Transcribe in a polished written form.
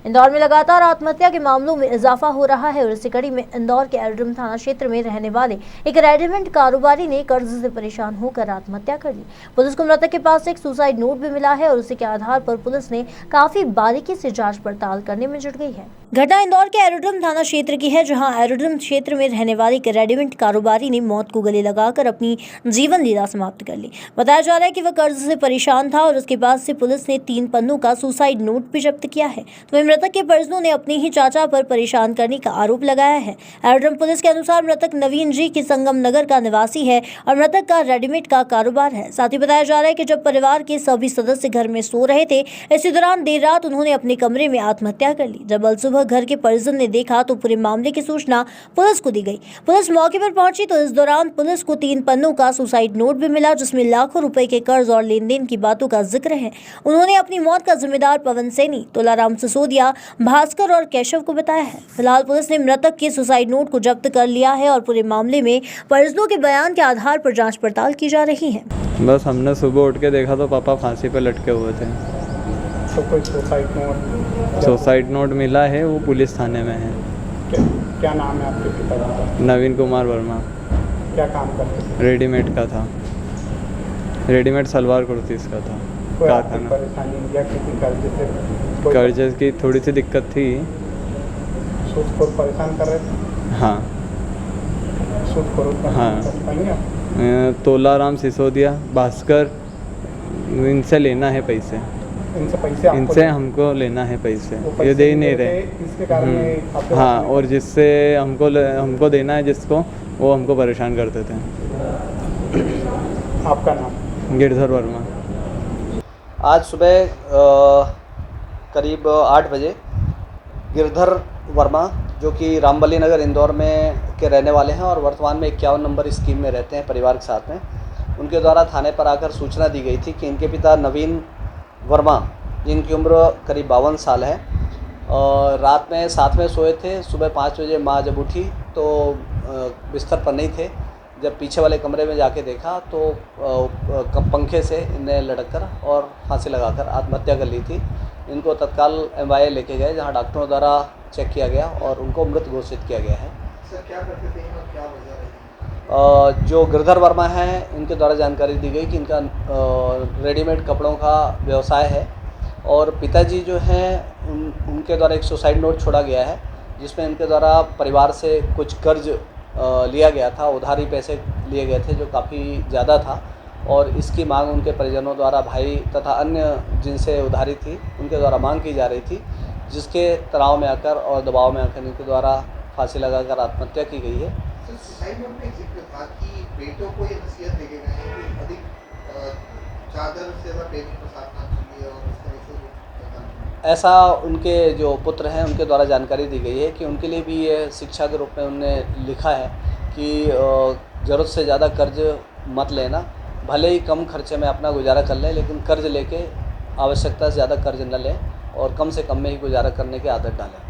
इंदौर में लगातार आत्महत्या के मामलों में इजाफा हो रहा है और इसी कड़ी में इंदौर के एरोड्रम थाना क्षेत्र में रहने वाले एक रेडीमेड कारोबारी ने कर्ज से परेशान होकर आत्महत्या कर ली। पुलिस को मृतक के पास एक सुसाइड नोट भी मिला है और उसी के आधार पर पुलिस ने काफी बारीकी से जांच पड़ताल करने में जुट गई है। घटना इंदौर के एरोड्रम थाना क्षेत्र की है, जहां एरोड्रम क्षेत्र में रहने वाले एक रेडीमेड कारोबारी ने मौत को गले लगाकर अपनी जीवन लीला समाप्त कर ली। बताया जा रहा है कि वह कर्ज से परेशान था और उसके बाद से पुलिस ने 3 पन्नों का सुसाइड नोट भी जब्त किया है। तो मृतक के परिजनों ने अपने ही चाचा पर परेशान करने का आरोप लगाया है। एरोड्रम पुलिस के अनुसार मृतक नवीन जी की संगम नगर का निवासी है और मृतक का रेडीमेड का कारोबार है। साथ ही बताया जा रहा है कि जब परिवार के सभी सदस्य घर में सो रहे थे, इसी दौरान देर रात उन्होंने अपने कमरे में आत्महत्या कर ली। जब सुबह घर के परिजन ने देखा तो पूरे मामले की सूचना पुलिस को दी गई। पुलिस मौके पर पहुंची तो इस दौरान पुलिस को 3 पन्नों का सुसाइड नोट भी मिला, जिसमें लाखों रुपए के कर्ज और लेन देन की बातों का जिक्र है। उन्होंने अपनी मौत का जिम्मेदार पवन सैनी, तोलाराम सिसोदिया, भास्कर और केशव को बताया है। फिलहाल पुलिस ने मृतक के सुसाइड नोट को जब्त कर लिया है और पूरे मामले में परिजनों के बयान के आधार पर जाँच पड़ताल की जा रही है। बस हमने सुबह उठ के देखा तो पापा फांसी पे लटके हुए थे। तो कोई सुसाइड नोट मिला है, वो पुलिस थाने में है। क्या नाम है आपके पिता का? नवीन कुमार वर्मा। क्या काम करते थे? रेडीमेड का था, रेडीमेड सलवार कुर्तीस का था। कोई आर्थिक परेशानी या किसी कर्ज से? कर्ज की थोड़ी सी दिक्कत थी। सूदखोर परेशान कर रहे थे? हाँ। सूदखोर? हाँ। तोलाराम सिसोदिया, भास्कर, इनसे लेना है पैसे। इनसे हमको लेना है पैसे, ये दे ही नहीं रहे। हाँ, और जिससे हमको देना है जिसको, वो हमको परेशान करते थे। आपका नाम? गिरधर वर्मा। आज सुबह करीब 8 बजे गिरधर वर्मा, जो कि रामबली नगर इंदौर में के रहने वाले हैं और वर्तमान में 51 नंबर स्कीम में रहते हैं परिवार के साथ में, उनके द्वारा थाने पर आकर सूचना दी गई थी कि इनके पिता नवीन वर्मा, जिनकी उम्र करीब 52 साल है, और रात में साथ में सोए थे। सुबह 5 बजे माँ जब उठी तो बिस्तर पर नहीं थे। जब पीछे वाले कमरे में जाके देखा तो पंखे से इन्हें लटककर और फांसी लगाकर आत्महत्या कर ली थी। इनको तत्काल MIA लेके गए, जहां डॉक्टरों द्वारा चेक किया गया और उनको मृत घोषित किया गया है। सर, क्या करते थे और क्या वजह रही? जो गिरधर वर्मा हैं, इनके द्वारा जानकारी दी गई कि इनका रेडीमेड कपड़ों का व्यवसाय है और पिताजी जो हैं उनके द्वारा एक सुसाइड नोट छोड़ा गया है, जिसमें इनके द्वारा परिवार से कुछ कर्ज लिया गया था, उधारी पैसे लिए गए थे जो काफ़ी ज़्यादा था, और इसकी मांग उनके परिजनों द्वारा, भाई तथा अन्य जिनसे उधारी थी उनके द्वारा मांग की जा रही थी, जिसके तनाव में आकर और दबाव में आकर इनके द्वारा फांसी लगाकर आत्महत्या की गई है। सुसाइड नोट में जिक्र था कि बेटों को ये नसीहत देके गए हैं कि अधिक चादर से ज़्यादा पेट को साफ ना कीजिए और इस तरह से ऐसा उनके जो पुत्र हैं उनके द्वारा जानकारी दी गई है कि उनके लिए भी ये शिक्षा के रूप में उनने लिखा है कि ज़रूरत से ज़्यादा कर्ज मत लेना, भले ही कम खर्चे में अपना गुजारा कर लें, लेकिन कर्ज लेके आवश्यकता से ज़्यादा कर्ज न लें और कम से कम में ही गुजारा करने की आदत डालें।